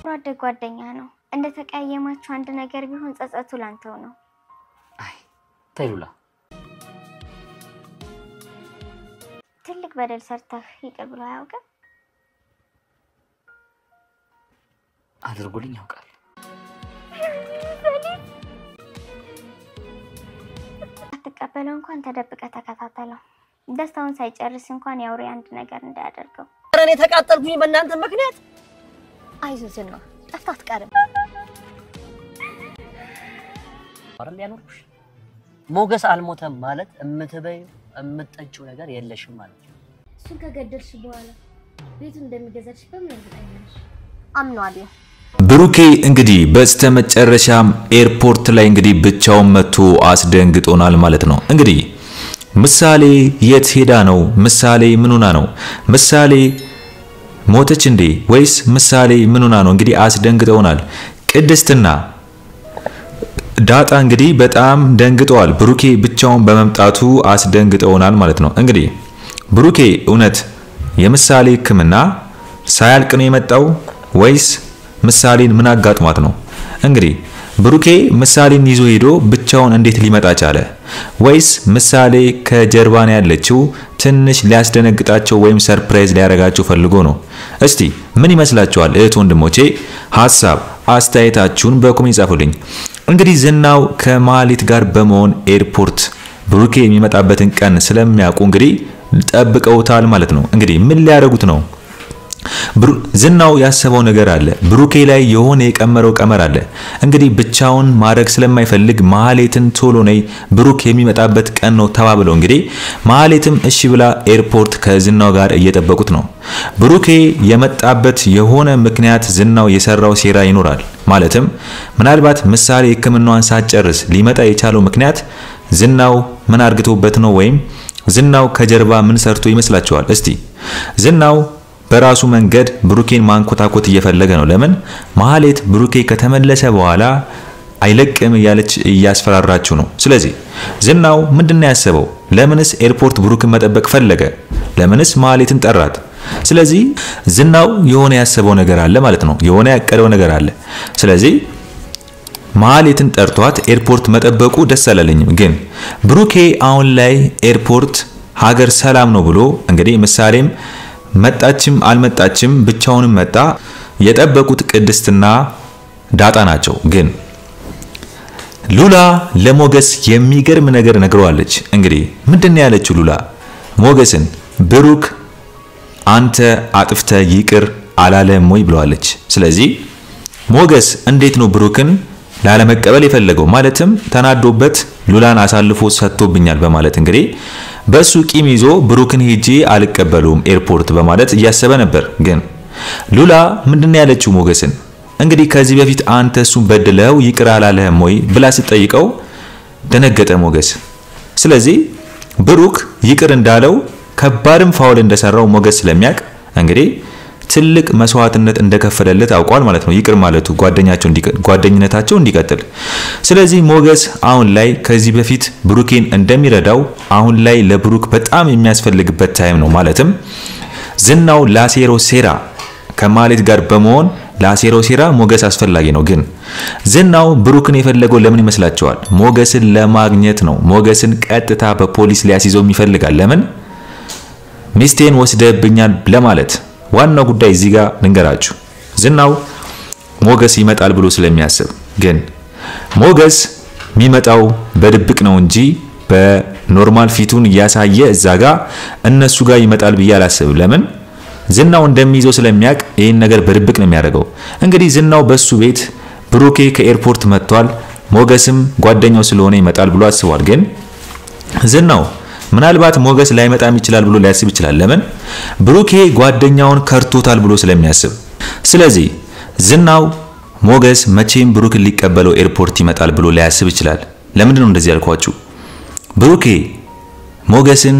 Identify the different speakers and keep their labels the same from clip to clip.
Speaker 1: ጓደኛ ነው እንደ ተቀያየማችሁ አንድ ነገር ቢሆን ጸጸቱ ላንተው ነው
Speaker 2: አይ ተይሉላ
Speaker 1: ትልቅ በደል ሰርተህ ይቅር ብሎ ያውቃል
Speaker 2: አድርጎልኝ ያውቃል
Speaker 1: አትቀበለው እንኳን ተደብቀ ተከታተለው ደስታውን ሳይጨርስ እንኳን ያውሪ አንድ ነገር እንዳያደርገው
Speaker 3: እኔ ተቃጠልኩኝ በእናንተ ምክንያት አይዞህ ነው ጠፍታት ቀርም
Speaker 2: አረል ያኖርሽ ሞገስ አልሞተም ማለት እምትበይ እምትጠጪው ነገር የለሽም ማለት ነው
Speaker 4: እሱን ከገደልሽ በኋላ ቤቱ እንደሚገዛሽ በምን እርግጠኛ ነሽ
Speaker 3: አምኗለሁ
Speaker 5: ብሩኬ እንግዲህ በስተመጨረሻም ኤርፖርት ላይ እንግዲህ ብቻውን መጥቶ አስደንግጦናል ማለት ነው እንግዲህ ምሳሌ የት ሄዳ ነው ምሳሌ ምን ሆና ነው ምሳሌ ሞተች እንዴ ወይስ ምሳሌ ምን ሆና ነው እንግዲህ አስደንግጠውናል ቅድስትና ዳጣ እንግዲህ በጣም ደንግጠዋል ብሩኬ ብቻውን በመምጣቱ አስደንግጠውናል ማለት ነው እንግዲህ ብሩኬ እውነት የምሳሌ ህክምና ሳያልቅ ነው የመጣው ወይስ ምሳሌን ምን አጋጥሟት ነው እንግዲህ ብሩኬ ምሳሌን ይዞ ሄዶ ብቻውን እንዴት ሊመጣ ቻለ ወይስ ምሳሌ ከጀርባን ያለችው ትንሽ ሊያስደነግጣቸው ወይም ሰርፕራይዝ ሊያረጋቸው ፈልጎ ነው እስቲ ምን ይመስላችኋል እህት ወንድሞቼ ሐሳብ አስተያየታችሁን በኮሜንት ጻፉልኝ እንግዲህ ዝናው ከማሊት ጋር በመሆን ኤርፖርት ብሩኬ የሚመጣበትን ቀን ስለሚያውቁ እንግዲህ ጠብቀውታል ማለት ነው እንግዲህ ምን ሊያደርጉት ነው ዝናው ያሰበው ነገር አለ ብሩኬ ላይ የሆነ የቀመረው ቀመር አለ እንግዲህ ብቻውን ማድረግ ስለማይፈልግ ማህሌትን ቶሎ ነይ ብሩክ የሚመጣበት ቀን ነው ተባብለው እንግዲህ ማህሌትም እሺ ብላ ኤርፖርት ከዝናው ጋር እየጠበቁት ነው ብሩኬ የመጣበት የሆነ ምክንያት ዝናው የሰራው ሴራ ይኖራል ማለትም ምናልባት ምሳሌ ህክምናዋን ሳትጨርስ ሊመጣ የቻለው ምክንያት ዝናው ምን አርግቶበት ነው ወይም ዝናው ከጀርባ ምን ሰርቶ ይመስላችኋል እስቲ ዝናው በራሱ መንገድ ብሩኬን ማንኮታኮት እየፈለገ ነው ለምን ማህሌት ብሩኬ ከተመለሰ በኋላ አይለቅም ያለች እያስፈራራችሁ ነው ስለዚህ ዝናው ምንድነው ያሰበው ለምንስ ኤርፖርት ብሩክን መጠበቅ ፈለገ ለምንስ ማህሌትን ጠራት ስለዚህ ዝናው የሆነ ያሰበው ነገር አለ ማለት ነው የሆነ ያቀደው ነገር አለ ስለዚህ ማህሌትን ጠርቷት ኤርፖርት መጠበቁ ደስ አላለኝም ግን ብሩኬ አሁን ላይ ኤርፖርት ሀገር ሰላም ነው ብሎ እንግዲህ ምሳሌም መጣችም አልመጣችም ብቻውንም መጣ የጠበቁት ቅድስትና ዳጣ ናቸው ግን ሉላ ለሞገስ የሚገርም ነገር ነግረዋለች እንግዲህ ምንድነው ያለችው ሉላ ሞገስን ብሩክ አንተ አጥፍተ ይቅር አላለም ወይ ብለዋለች ስለዚህ ሞገስ እንዴት ነው ብሩክን ላለመቀበል የፈለገው ማለትም ተናዶበት ሉላን አሳልፎ ሰጥቶብኛል በማለት እንግዲህ በሱ ቂም ይዞ ብሩክን ሄጂ አልቀበሉም ኤርፖርት በማለት እያሰበ ነበር ግን ሉላ ምንድነው ያለችው ሞገስን እንግዲህ ከዚህ በፊት አንተ እሱን በድለው ይቅር አላለህም ወይ ብላ ስትጠይቀው ደነገጠ ሞገስ ስለዚህ ብሩክ ይቅር እንዳለው ከባድም ፋውል እንደሰራው ሞገስ ስለሚያቅ እንግዲህ ትልቅ መስዋዕትነት እንደከፈለለት አውቋል ማለት ነው ይቅር ማለቱ ጓደኝነታቸው እንዲቀጥል ስለዚህ ሞገስ አሁን ላይ ከዚህ በፊት ብሩኬን እንደሚረዳው አሁን ላይ ለብሩክ በጣም የሚያስፈልግበት ታይም ነው ማለትም ዝናው ላሴሮ ሴራ ከማሌት ጋር በመሆን ላሴሮ ሴራ ሞገስ አስፈላጊ ነው ግን ዝናው ብሩክን የፈለገው ለምን ይመስላችኋል ሞገስን ለማግኘት ነው ሞገስን ቀጥታ በፖሊስ ሊያስይዘው ይፈልጋል ለምን ሚስቴን ወስደብኛል ለማለት ዋናው ጉዳይ እዚህ ጋር ልንገራችሁ ዝናው ሞገስ ይመጣል ብሎ ስለሚያስብ ግን ሞገስ የሚመጣው በድብቅ ነው እንጂ በኖርማል ፊቱን ያሳየ እዛ ጋር እነሱ ጋር ይመጣል ብዬ አላስብ ለምን ዝናው እንደሚይዘው ስለሚያቅ ይሄን ነገር በድብቅ ነው የሚያደርገው እንግዲህ ዝናው በሱ ቤት ብሩኬ ከኤርፖርት መጥቷል ሞገስም ጓደኛው ስለሆነ ይመጣል ብሎ አስቧል ግን ዝናው ምናልባት ሞገስ ላይመጣም ይችላል ብሎ ሊያስብ ይችላል ለምን ብሩኬ ጓደኛውን ከርቶታል ብሎ ስለሚያስብ ስለዚህ ዝናው ሞገስ መቼም ብሩክን ሊቀበለው ኤርፖርት ይመጣል ብሎ ሊያስብ ይችላል ለምን ነው እንደዚህ ያልኳችሁ ብሩኬ ሞገስን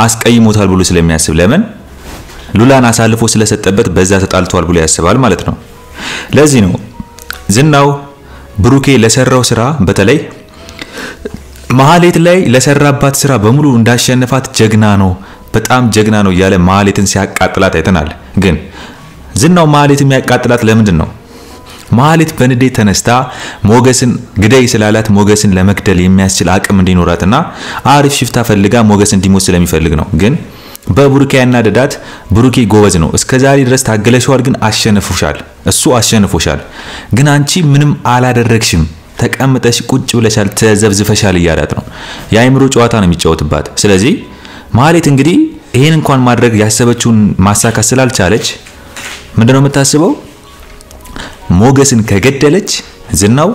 Speaker 5: አስቀይሞታል ብሎ ስለሚያስብ ለምን ሉላን አሳልፎ ስለሰጠበት በዛ ተጣልቷል ብሎ ያስባል ማለት ነው ለዚህ ነው ዝናው ብሩኬ ለሰራው ስራ በተለይ ማህሌት ላይ ለሰራባት ስራ በሙሉ እንዳሸነፋት ጀግና ነው በጣም ጀግና ነው ያለ ማህሌትን ሲያቃጥላት አይተናል ግን ዝናው ማህሌት የሚያቃጥላት ለምንድን ነው? ማህሌት በንዴት ተነስታ ሞገስን ግደይ ስላላት ሞገስን ለመግደል የሚያስችል አቅም እንዲኖራትና አሪፍ ሽፍታ ፈልጋ ሞገስ እንዲሞት ስለሚፈልግ ነው። ግን በብሩኬ ያናደዳት ብሩኬ ጎበዝ ነው። እስከዛሬ ድረስ ታገለሽዋል፣ ግን አሸንፎሻል። እሱ አሸንፎሻል፣ ግን አንቺ ምንም አላደረግሽም። ተቀምጠሽ ቁጭ ብለሻል፣ ተዘብዝፈሻል እያላት ነው። የአይምሮ ጨዋታ ነው የሚጫወትባት። ስለዚህ ማህሌት እንግዲህ ይሄን እንኳን ማድረግ ያሰበችውን ማሳካት ስላልቻለች ምንድነው የምታስበው? ሞገስን ከገደለች ዝናው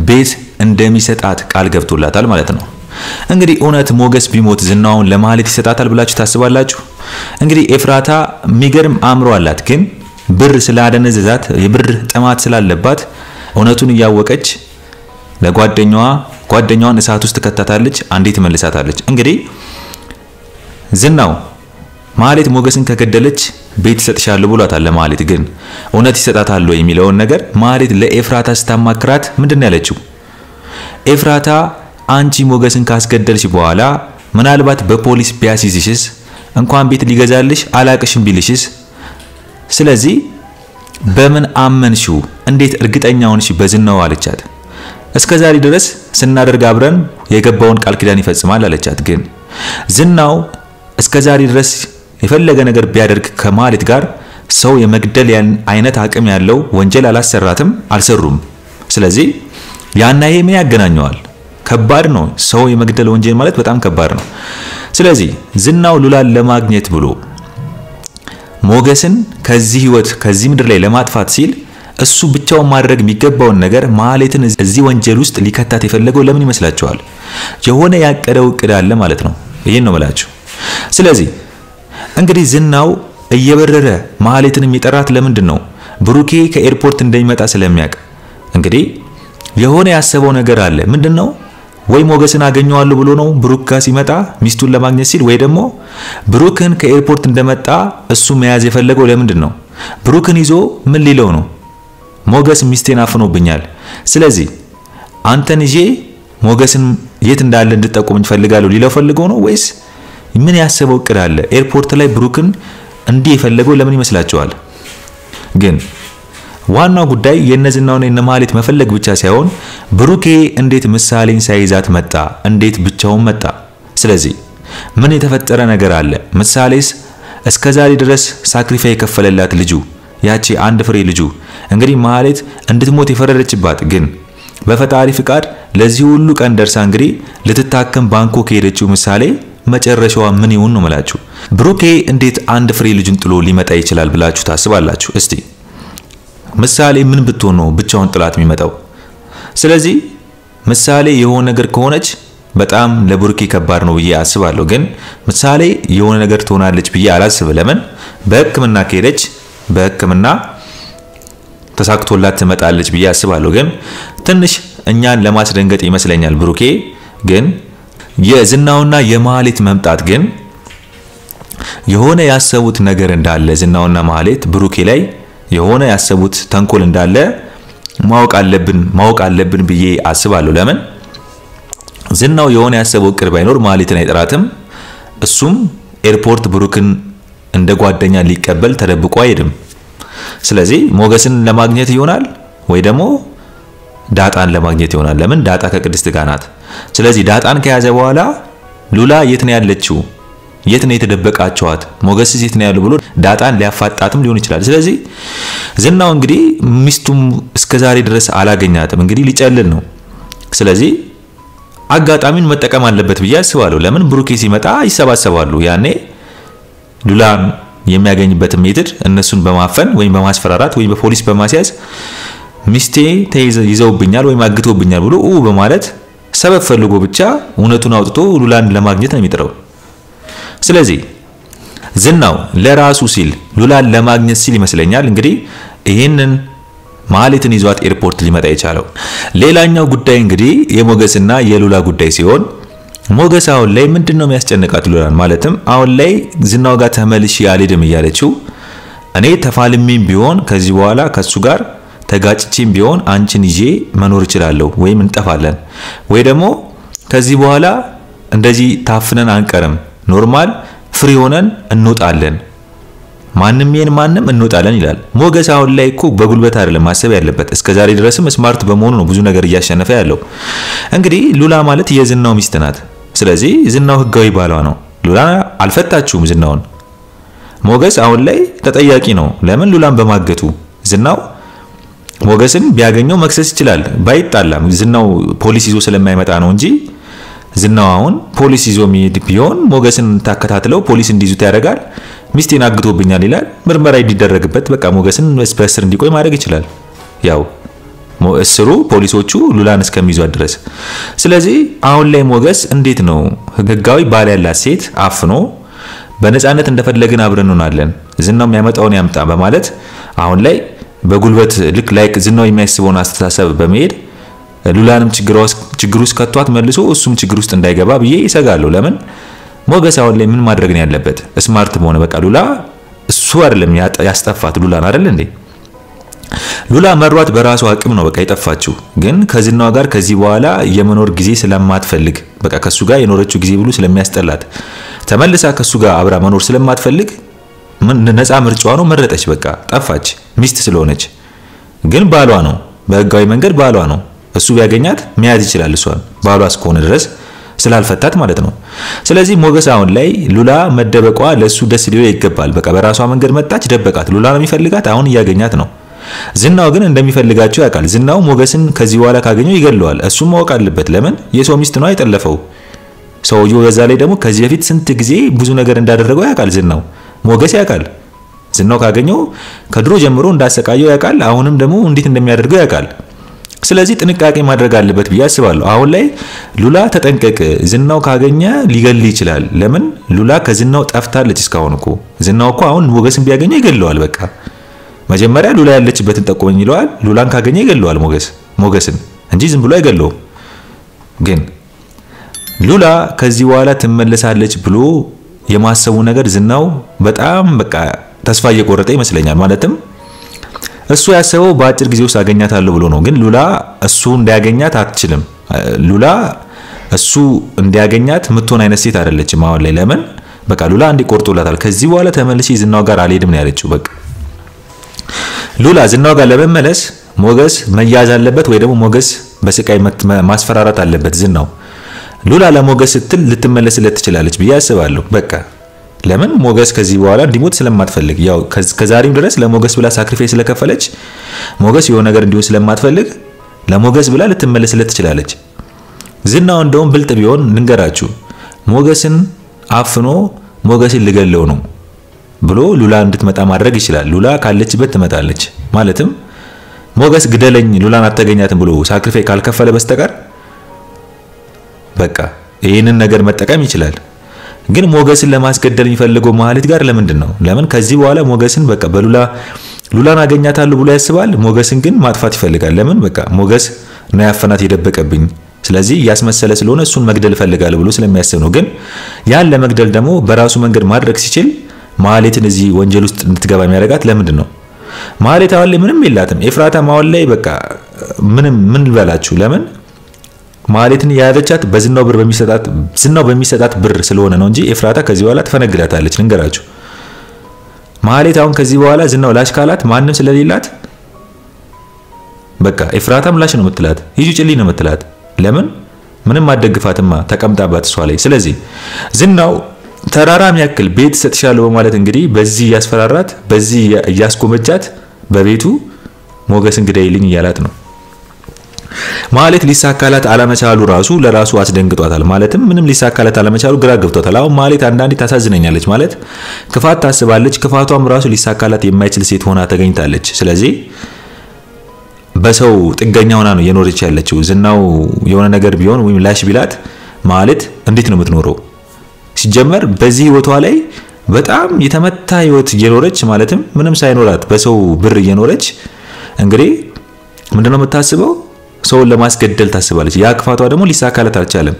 Speaker 5: ቤት እንደሚሰጣት ቃል ገብቶላታል ማለት ነው። እንግዲህ እውነት ሞገስ ቢሞት ዝናውን ለማህሌት ይሰጣታል ብላችሁ ታስባላችሁ? እንግዲህ ኤፍራታ የሚገርም አእምሮ አላት፣ ግን ብር ስላደነዘዛት የብር ጥማት ስላለባት እውነቱን እያወቀች ጓደኛዋን እሳት ውስጥ ከተታለች። አንዴ ትመልሳታለች። እንግዲህ ዝናው ማህሌት ሞገስን ከገደለች ቤት ይሰጥሻል ብሏታል ለማህሌት። ግን እውነት ይሰጣታል ወይ የሚለውን ነገር ማህሌት ለኤፍራታ ስታማክራት ምንድነው ያለችው? ኤፍራታ አንቺ ሞገስን ካስገደልሽ በኋላ ምናልባት በፖሊስ ቢያስይዝሽስ፣ እንኳን ቤት ሊገዛልሽ አላቅሽም ቢልሽስ? ስለዚህ በምን አመንሽው? እንዴት እርግጠኛ ሆንሽ በዝናው አለቻት። እስከዛሬ ድረስ ስናደርግ አብረን የገባውን ቃል ኪዳን ይፈጽማል አለቻት። ግን ዝናው እስከዛሬ ድረስ የፈለገ ነገር ቢያደርግ ከማህሌት ጋር ሰው የመግደል አይነት አቅም ያለው ወንጀል አላሰራትም፣ አልሰሩም። ስለዚህ ያና ይሄ ምን ያገናኘዋል? ከባድ ነው። ሰው የመግደል ወንጀል ማለት በጣም ከባድ ነው። ስለዚህ ዝናው ሉላን ለማግኘት ብሎ ሞገስን ከዚህ ህይወት ከዚህ ምድር ላይ ለማጥፋት ሲል እሱ ብቻውን ማድረግ የሚገባውን ነገር ማህሌትን እዚህ ወንጀል ውስጥ ሊከታት የፈለገው ለምን ይመስላችኋል? የሆነ ያቀደው እቅድ አለ ማለት ነው። ይሄን ነው ማለት። ስለዚህ እንግዲህ ዝናው እየበረረ ማህሌትን የሚጠራት ለምንድን ነው? ብሩኬ ከኤርፖርት እንደሚመጣ ስለሚያውቅ እንግዲህ የሆነ ያሰበው ነገር አለ። ምንድነው? ወይ ሞገስን አገኘዋለሁ ብሎ ነው ብሩክ ጋር ሲመጣ ሚስቱን ለማግኘት ሲል፣ ወይ ደግሞ ብሩክን ከኤርፖርት እንደመጣ እሱ መያዝ የፈለገው ለምንድን ነው? ብሩክን ይዞ ምን ሊለው ነው? ሞገስ ሚስቴን አፍኖብኛል፣ ስለዚህ አንተን ይዤ ሞገስን የት እንዳለ እንድትጠቁመኝ ፈልጋለሁ ሊለው ፈልገው ነው? ወይስ ምን ያሰበው እቅድ አለ? ኤርፖርት ላይ ብሩክን እንዲህ የፈለገው ለምን ይመስላችኋል? ግን ዋናው ጉዳይ የነዝናውና የነማህሌት መፈለግ ብቻ ሳይሆን ብሩኬ እንዴት ምሳሌን ሳይዛት መጣ? እንዴት ብቻውን መጣ? ስለዚህ ምን የተፈጠረ ነገር አለ? ምሳሌስ እስከዛሬ ድረስ ሳክሪፋይ የከፈለላት ልጁ ያቺ አንድ ፍሬ ልጁ እንግዲህ ማህሌት እንድትሞት የፈረደችባት፣ ግን በፈጣሪ ፍቃድ ለዚህ ሁሉ ቀን ደርሳ እንግዲህ ልትታከም ባንኮክ ሄደችው ምሳሌ መጨረሻዋ ምን ይሁን ነው ማለት? ብሩኬ እንዴት አንድ ፍሬ ልጁን ጥሎ ሊመጣ ይችላል ብላችሁ ታስባላችሁ? እስቲ ምሳሌ ምን ብትሆን ነው ብቻውን ጥላት የሚመጣው? ስለዚህ ምሳሌ የሆነ ነገር ከሆነች በጣም ለብሩኬ ከባድ ነው ብዬ አስባለሁ። ግን ምሳሌ የሆነ ነገር ትሆናለች ብዬ አላስብም። ለምን? በሕክምና ከሄደች በሕክምና ተሳክቶላት ትመጣለች ብዬ አስባለሁ። ግን ትንሽ እኛን ለማስደንገጥ ይመስለኛል ብሩኬ። ግን የዝናውና የማህሌት መምጣት ግን የሆነ ያሰቡት ነገር እንዳለ ዝናውና ማህሌት ብሩኬ ላይ የሆነ ያሰቡት ተንኮል እንዳለ ማወቅ አለብን ብዬ አስባለሁ። ለምን? ዝናው የሆነ ያሰበው እቅድ ባይኖር ማህሌትን አይጠራትም። እሱም ኤርፖርት ብሩክን እንደ ጓደኛ ሊቀበል ተደብቆ አይሄድም። ስለዚህ ሞገስን ለማግኘት ይሆናል ወይ ደግሞ ዳጣን ለማግኘት ይሆናል። ለምን? ዳጣ ከቅድስት ጋር ናት። ስለዚህ ዳጣን ከያዘ በኋላ ሉላ የት ነው ያለችው? የት ነው የተደበቃቸዋት? ሞገስስ የት ነው ያለው ብሎ ዳጣን ሊያፋጣትም ሊሆን ይችላል። ስለዚህ ዝናው እንግዲህ ሚስቱም እስከዛሬ ድረስ አላገኛትም። እንግዲህ ሊጨልል ነው። ስለዚህ አጋጣሚውን መጠቀም አለበት ብዬ አስባለሁ። ለምን? ብሩኬ ሲመጣ ይሰባሰባሉ። ያኔ ሉላን የሚያገኝበት ሜትድ እነሱን በማፈን ወይም በማስፈራራት ወይም በፖሊስ በማስያዝ ሚስቴ ይዘውብኛል ወይም አግቶብኛል ብሎ በማለት ሰበብ ፈልጎ ብቻ እውነቱን አውጥቶ ሉላን ለማግኘት ነው የሚጥረው። ስለዚህ ዝናው ለራሱ ሲል ሉላን ለማግኘት ሲል ይመስለኛል እንግዲህ ይሄንን ማህሌትን ይዟት ኤርፖርት ሊመጣ የቻለው። ሌላኛው ጉዳይ እንግዲህ የሞገስና የሉላ ጉዳይ ሲሆን ሞገስ አሁን ላይ ምንድነው የሚያስጨንቃት ሉላን? ማለትም አሁን ላይ ዝናው ጋር ተመልሽ ያልሄድም እያለችው እኔ ተፋልሜም ቢሆን ከዚህ በኋላ ከሱ ጋር ተጋጭቼም ቢሆን አንቺን ይዤ መኖር እችላለሁ፣ ወይም እንጠፋለን፣ ወይ ደግሞ ከዚህ በኋላ እንደዚህ ታፍነን አንቀርም፣ ኖርማል ፍሪ ሆነን እንወጣለን ማንም ማንም እንወጣለን ይላል። ሞገስ አሁን ላይ እኮ በጉልበት አይደለም ማሰብ ያለበት። እስከዛሬ ድረስም ስማርት በመሆኑ ነው ብዙ ነገር እያሸነፈ ያለው። እንግዲህ ሉላ ማለት የዝናው ሚስት ናት። ስለዚህ ዝናው ህጋዊ ባሏ ነው። ሉላ አልፈታችሁም ዝናውን። ሞገስ አሁን ላይ ተጠያቂ ነው። ለምን? ሉላን በማገቱ። ዝናው ሞገስን ቢያገኘው መክሰስ ይችላል ባይጣላም፣ ዝናው ፖሊስ ይዞ ስለማይመጣ ነው እንጂ ዝናው አሁን ፖሊስ ይዞ የሚሄድ ቢሆን ሞገስን ታከታትለው ፖሊስ እንዲይዙት ያደርጋል። ሚስቴን አግቶብኛል ይላል። ምርመራ እንዲደረግበት በቃ ሞገስን በእስር እንዲቆይ ማድረግ ይችላል። ያው እስሩ ፖሊሶቹ ሉላን እስከሚይዟት ድረስ። ስለዚህ አሁን ላይ ሞገስ እንዴት ነው ህጋዊ ባል ያላት ሴት አፍኖ በነፃነት እንደፈለግን አብረን እንሆናለን ዝናው የሚያመጣውን ያምጣ በማለት አሁን ላይ በጉልበት ልክ ላይክ ዝናው የሚያስበውን አስተሳሰብ በመሄድ ሉላንም ችግር ውስጥ ከቷት መልሶ እሱም ችግር ውስጥ እንዳይገባ ብዬ ይሰጋለሁ። ለምን? ሞገስ አሁን ላይ ምን ማድረግ ነው ያለበት? ስማርት መሆን በቃ ሉላ እሱ አይደለም ያስጠፋት ሉላን አይደል እንዴ? ሉላ መሯት በራሷ አቅም ነው በቃ የጠፋችው። ግን ከዝናው ጋር ከዚህ በኋላ የመኖር ጊዜ ስለማትፈልግ በቃ ከሱ ጋር የኖረችው ጊዜ ብሉ ስለሚያስጠላት ተመልሳ ከሱ ጋር አብራ መኖር ስለማትፈልግ ነፃ ምርጫዋ ነው መረጠች። በቃ ጠፋች ሚስት ስለሆነች። ግን ባሏ ነው በህጋዊ መንገድ ባሏ ነው። እሱ ቢያገኛት መያዝ ይችላል እሷን ባሏ እስከሆነ ድረስ ስላልፈታት ማለት ነው። ስለዚህ ሞገስ አሁን ላይ ሉላ መደበቋ ለሱ ደስ ሊለው ይገባል። በቃ በራሷ መንገድ መጣች ደበቃት። ሉላ ነው የሚፈልጋት አሁን እያገኛት ነው። ዝናው ግን እንደሚፈልጋቸው ያውቃል። ዝናው ሞገስን ከዚህ በኋላ ካገኘው ይገለዋል። እሱም ማወቅ አለበት። ለምን? የሰው ሚስት ነው አይጠለፈው ሰውየው። በዛ ላይ ደግሞ ከዚህ በፊት ስንት ጊዜ ብዙ ነገር እንዳደረገው ያውቃል ዝናው። ሞገስ ያውቃል። ዝናው ካገኘው ከድሮ ጀምሮ እንዳሰቃየው ያውቃል። አሁንም ደግሞ እንዴት እንደሚያደርገው ያውቃል። ስለዚህ ጥንቃቄ ማድረግ አለበት ብዬ አስባለሁ። አሁን ላይ ሉላ ተጠንቀቅ፣ ዝናው ካገኘ ሊገል ይችላል። ለምን? ሉላ ከዝናው ጠፍታለች እስካሁን እኮ። ዝናው እኮ አሁን ሞገስን ቢያገኘው ይገለዋል። በቃ መጀመሪያ ሉላ ያለችበትን ጠቆመኝ ይለዋል። ሉላን ካገኘ ይገለዋል ሞገስን እንጂ ዝም ብሎ አይገለውም። ግን ሉላ ከዚህ በኋላ ትመለሳለች ብሎ የማሰቡ ነገር ዝናው በጣም በቃ ተስፋ እየቆረጠ ይመስለኛል። ማለትም እሱ ያሰበው በአጭር ጊዜ ውስጥ አገኛታለሁ ብሎ ነው። ግን ሉላ እሱ እንዲያገኛት አትችልም። ሉላ እሱ እንዲያገኛት ምትሆን አይነት ሴት አይደለችም አሁን ላይ። ለምን? በቃ ሉላ እንዲቆርጦላታል። ከዚህ በኋላ ተመልሼ ዝናው ጋር አልሄድም ነው ያለችው። በቃ ሉላ ዝናው ጋር ለመመለስ ሞገስ መያዝ አለበት ወይ ደግሞ ሞገስ በስቃይ ማስፈራራት አለበት ዝናው። ሉላ ለሞገስ ስትል ልትመለስለት ትችላለች ብዬ አስባለሁ። በቃ ለምን? ሞገስ ከዚህ በኋላ እንዲሞት ስለማትፈልግ ያው ከዛሬም ድረስ ለሞገስ ብላ ሳክሪፋይስ ስለከፈለች ሞገስ የሆነ ነገር እንዲሆን ስለማትፈልግ ለሞገስ ብላ ልትመለስለት ትችላለች። ዝናው እንደውም ብልጥ ቢሆን ልንገራችሁ ሞገስን አፍኖ ሞገስን ልገለው ነው ብሎ ሉላ እንድትመጣ ማድረግ ይችላል። ሉላ ካለችበት ትመጣለች። ማለትም ሞገስ ግደለኝ ሉላን አትገኛትም ብሎ ሳክሪፋይ ካልከፈለ በስተቀር በቃ ይሄንን ነገር መጠቀም ይችላል። ግን ሞገስን ለማስገደል የሚፈልገው ማህሌት ጋር ለምንድን ነው? ለምን ከዚህ በኋላ ሞገስን በቃ ሉላን አገኛታለሁ ብሎ ያስባል። ሞገስን ግን ማጥፋት ይፈልጋል። ለምን? በቃ ሞገስ ነው ያፈናት የደበቀብኝ፣ ስለዚህ ያስመሰለ ስለሆነ እሱን መግደል ፈልጋለሁ ብሎ ስለሚያስብ ነው። ግን ያን ለመግደል ደግሞ በራሱ መንገድ ማድረግ ሲችል ማህሌትን እዚህ ወንጀል ውስጥ እንድትገባ የሚያደርጋት ለምንድን ነው? ማህሌት አሁን ላይ ምንም የላትም። ኤፍራታ አሁን ላይ በቃ ምን ልበላችሁ? ለምን ማህሌትን ያያዘቻት በዝናው በሚሰጣት ብር ስለሆነ ነው እንጂ ኤፍራታ ከዚህ በኋላ ትፈነግላታለች። ልንገራችሁ ማህሌት አሁን ከዚህ በኋላ ዝናው ላሽ ካላት ማንም ስለሌላት በቃ ኤፍራታም ላሽ ነው የምትላት፣ ሂጂ ጭልኝ ነው የምትላት። ለምን? ምንም አደግፋትማ ተቀምጣባት እሷ ላይ። ስለዚህ ዝናው ተራራም ያክል ቤት ሰጥሻለሁ በማለት እንግዲህ በዚህ ያስፈራራት፣ በዚህ ያስቆመቻት በቤቱ ሞገስን ግደይልኝ እያላት ነው። ማህሌት ሊሳካላት አለመቻሉ ራሱ ለራሱ አስደንግጧታል። ማለትም ምንም ሊሳካላት አለመቻሉ ግራ ገብቷታል። አሁን ማህሌት አንዳንዴ ታሳዝነኛለች። ማለት ክፋት ታስባለች፣ ክፋቷም ራሱ ሊሳካላት የማይችል ሴት ሆና ተገኝታለች። ስለዚህ በሰው ጥገኛ ሆና ነው የኖረች ያለችው። ዝናው የሆነ ነገር ቢሆን ወይም ላሽ ቢላት ማህሌት እንዴት ነው የምትኖረው? ሲጀመር በዚህ ህይወቷ ላይ በጣም የተመታ ህይወት እየኖረች ማለትም ምንም ሳይኖራት በሰው ብር እየኖረች እንግዲህ ምንድነው የምታስበው? ሰውን ለማስገደል ታስባለች። ያ ክፋቷ ደግሞ ሊሳካላት አልቻለም።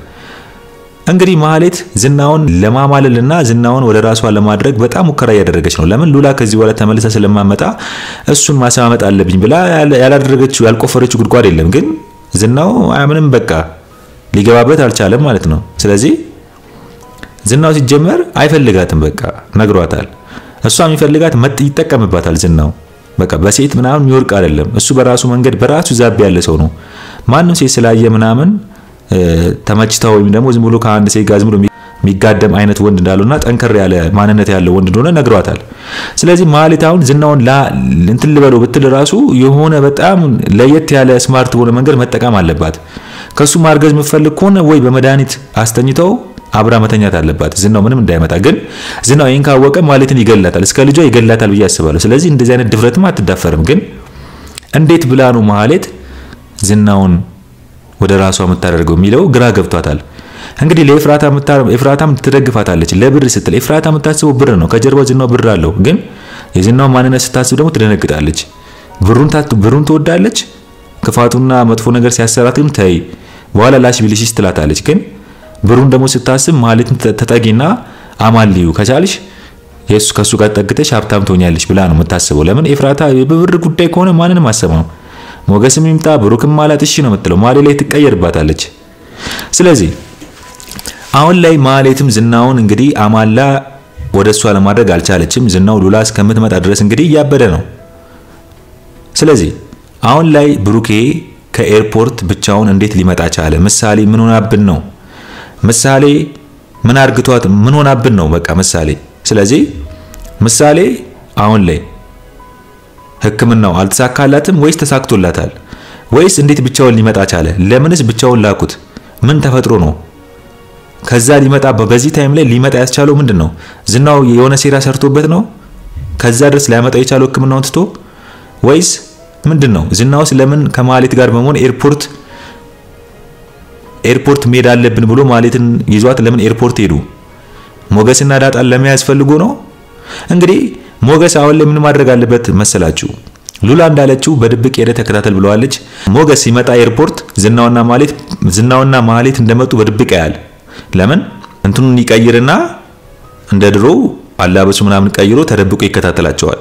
Speaker 5: እንግዲህ ማህሌት ዝናውን ለማማለልና ዝናውን ወደ ራሷ ለማድረግ በጣም ሙከራ እያደረገች ነው። ለምን? ሉላ ከዚህ በኋላ ተመልሳ ስለማመጣ እሱን ማሰማመጥ አለብኝ ብላ ያላደረገችው ያልቆፈረችው ጉድጓድ የለም። ግን ዝናው ምንም በቃ ሊገባበት አልቻለም ማለት ነው። ስለዚህ ዝናው ሲጀመር አይፈልጋትም፣ በቃ ነግሯታል። እሷ የሚፈልጋት ይጠቀምባታል ዝናው በቃ በሴት ምናምን የሚወርቅ አይደለም እሱ በራሱ መንገድ በራሱ ዛብ ያለ ሰው ነው ማንንም ሴት ስላየ ምናምን ተመችታው ወይም ደግሞ ዝም ብሎ ከአንድ ሴት ጋር ዝም ብሎ የሚጋደም አይነት ወንድ እንዳለውና ጠንከር ያለ ማንነት ያለው ወንድ እንደሆነ ነግሯታል ስለዚህ ማለት አሁን ዝናውን እንትን ልበለው ብትል ራሱ የሆነ በጣም ለየት ያለ ስማርት ሆነ መንገድ መጠቀም አለባት ከሱ ማርገዝ ምፈልግ ከሆነ ወይ በመድኃኒት አስተኝተው አብራ መተኛት አለባት ዝናው ምንም እንዳይመጣ ግን ዝናው ይሄን ካወቀ ማለትን ይገላታል እስከ ልጇ ይገላታል ብዬ አስባለሁ ስለዚህ እንደዚህ አይነት ድፍረትም አትዳፈርም ግን እንዴት ብላ ነው ማለት ዝናውን ወደ ራሷ የምታደርገው የሚለው ግራ ገብቷታል እንግዲህ ለኤፍራታም ትደግፋታለች ለብር ስትል ኤፍራታ የምታስበው ብር ነው ከጀርባው ዝናው ብር አለው ግን የዝናው ማንነት ስታስብ ደግሞ ትደነግጣለች ብሩን ትወዳለች ክፋቱና መጥፎ ነገር ሲያሰራት ግን ተይ በኋላ ላሽ ቢልሽስ ትላታለች ግን ብሩን ደግሞ ስታስብ ማለት ተጠጊና አማልዩ ከቻልሽ ከሱ ጋር ተጠግተሽ ሀብታም ትሆኛለሽ ብላ ነው የምታስበው ለምን ኤፍራታ በብር ጉዳይ ከሆነ ማንንም አሰማው ሞገስም ይምጣ ብሩክም ማለት እሺ ነው የምትለው ማሌ ላይ ትቀየርባታለች ስለዚህ አሁን ላይ ማሌትም ዝናውን እንግዲህ አማላ ወደሷ ለማድረግ አልቻለችም ዝናው ሉላ እስከምትመጣ ድረስ እንግዲህ ያበደ ነው ስለዚህ አሁን ላይ ብሩኬ ከኤርፖርት ብቻውን እንዴት ሊመጣ ቻለ ምሳሌ ምን ሆናብን ነው ምሳሌ ምን አርግቷት ምን ሆናብን ነው በቃ ምሳሌ ስለዚህ ምሳሌ አሁን ላይ ህክምናው አልተሳካላትም ወይስ ተሳክቶላታል ወይስ እንዴት ብቻውን ሊመጣ ቻለ ለምንስ ብቻውን ላኩት ምን ተፈጥሮ ነው ከዛ ሊመጣ በዚህ ታይም ላይ ሊመጣ ያስቻለው ምንድነው ዝናው የሆነ ሴራ ሰርቶበት ነው ከዛ ድረስ ሊያመጣ የቻለው ህክምናውን ትቶ ወይስ ምንድነው ዝናውስ ለምን ከማሌት ጋር በመሆን ኤርፖርት ሜዳ አለብን ብሎ ማሌትን ይዟት ለምን ኤርፖርት ሄዱ ሞገስና ዳጣን ለመያዝ ፈልጎ ነው እንግዲህ ሞገስ አሁን ላይ ምን ማድረግ አለበት መሰላችሁ ሉላ እንዳለችው በድብቅ ሄደ ተከታተል ብለዋለች ሞገስ ሲመጣ ኤርፖርት ዝናውና ማሌት እንደመጡ በድብቅ ያያል ለምን እንትኑን ይቀይርና እንደ ድሮ አላበሱ ምናምን ቀይሮ ተደብቆ ይከታተላቸዋል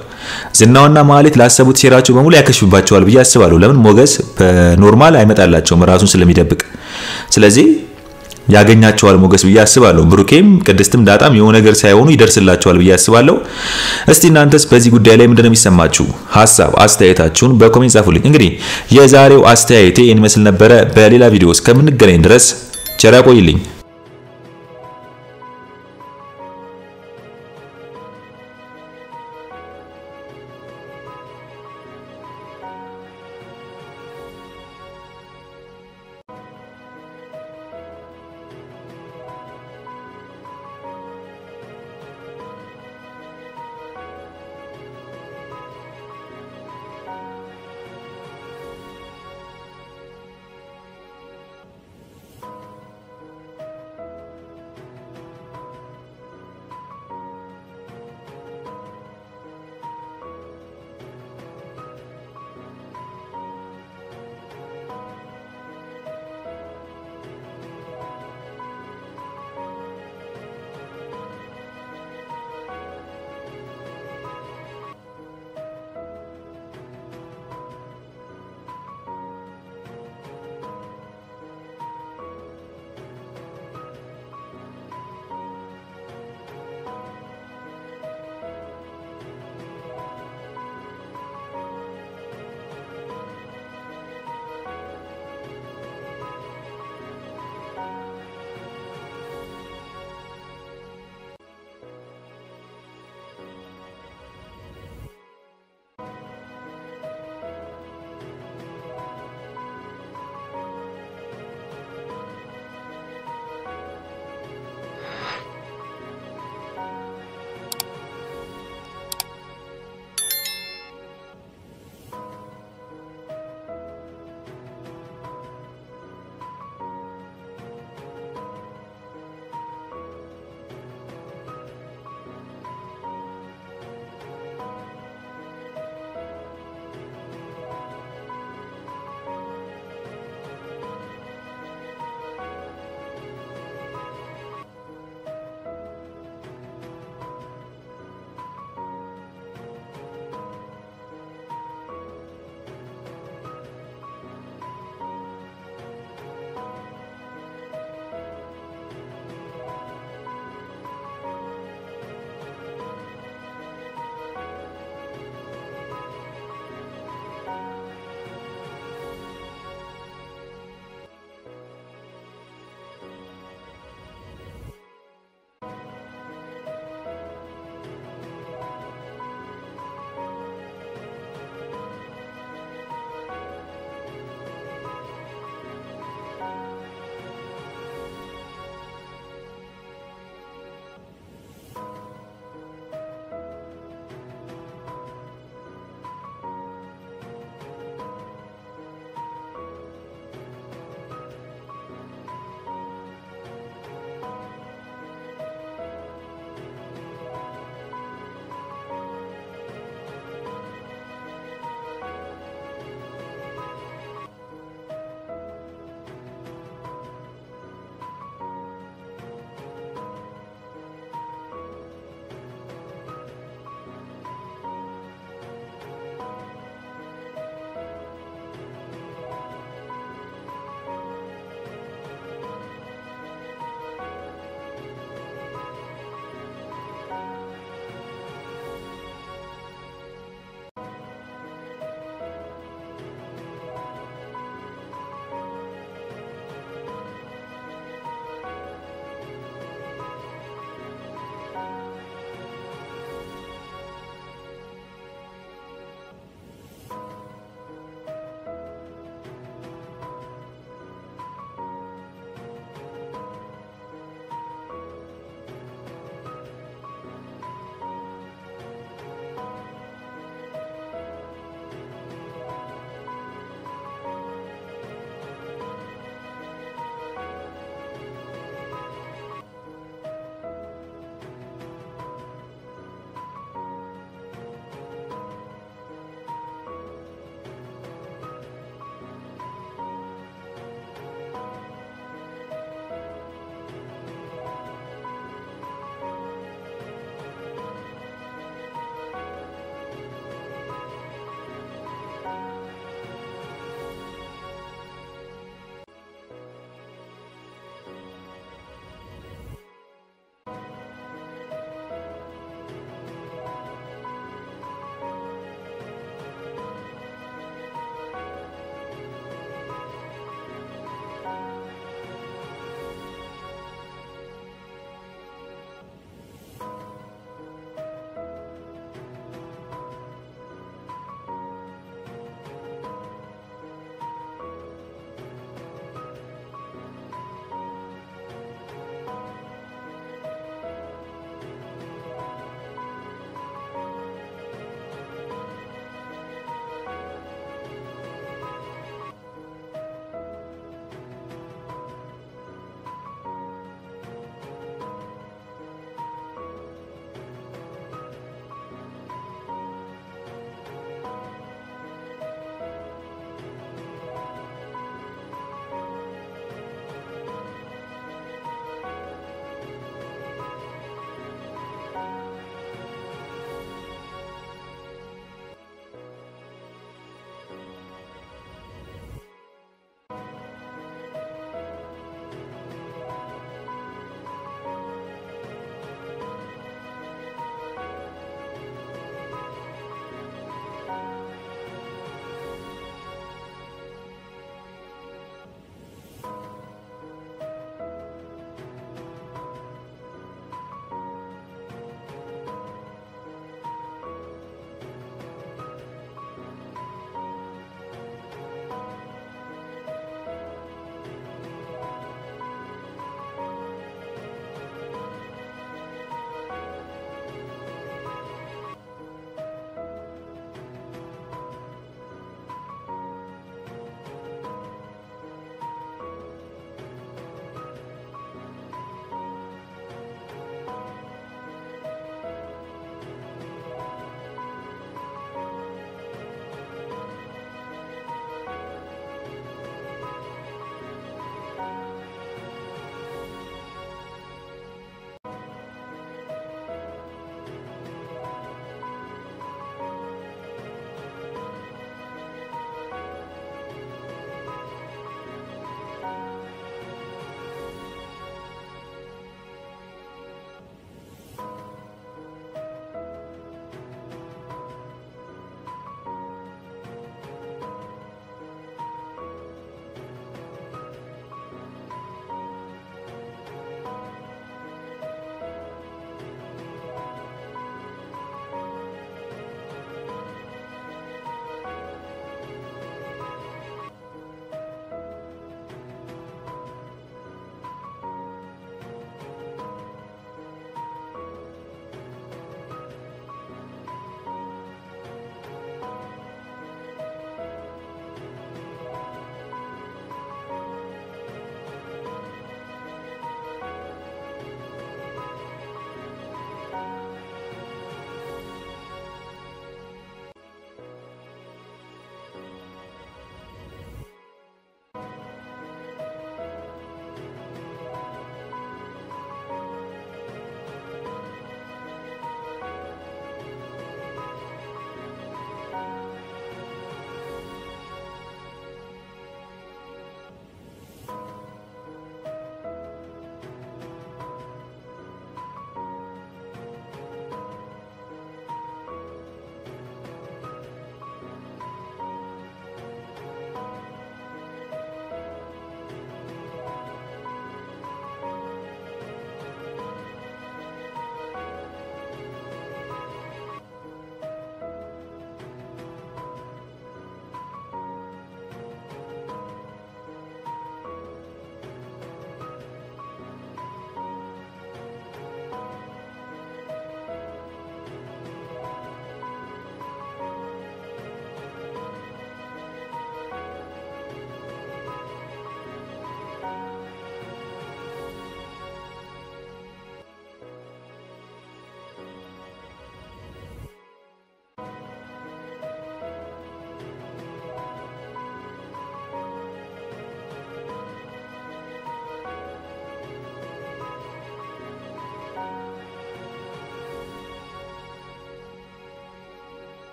Speaker 5: ዝናውና ማሌት ላሰቡት ሴራቸው በሙሉ ያከሽፍባቸዋል ብዬ አስባለሁ ለምን ሞገስ በኖርማል አይመጣላቸውም ራሱን ስለሚደብቅ ስለዚህ ያገኛቸዋል ሞገስ ብዬ አስባለሁ ብሩኬም ቅድስትም ዳጣም የሆነ ነገር ሳይሆኑ ይደርስላቸዋል ብዬ አስባለሁ እስቲ እናንተስ በዚህ ጉዳይ ላይ ምንድነው የሚሰማችሁ ሐሳብ አስተያየታችሁን በኮሜንት ጻፉልኝ እንግዲህ የዛሬው አስተያየቴ ይመስል ነበር በሌላ ቪዲዮ እስከምንገናኝ ድረስ ቸር ያቆይልኝ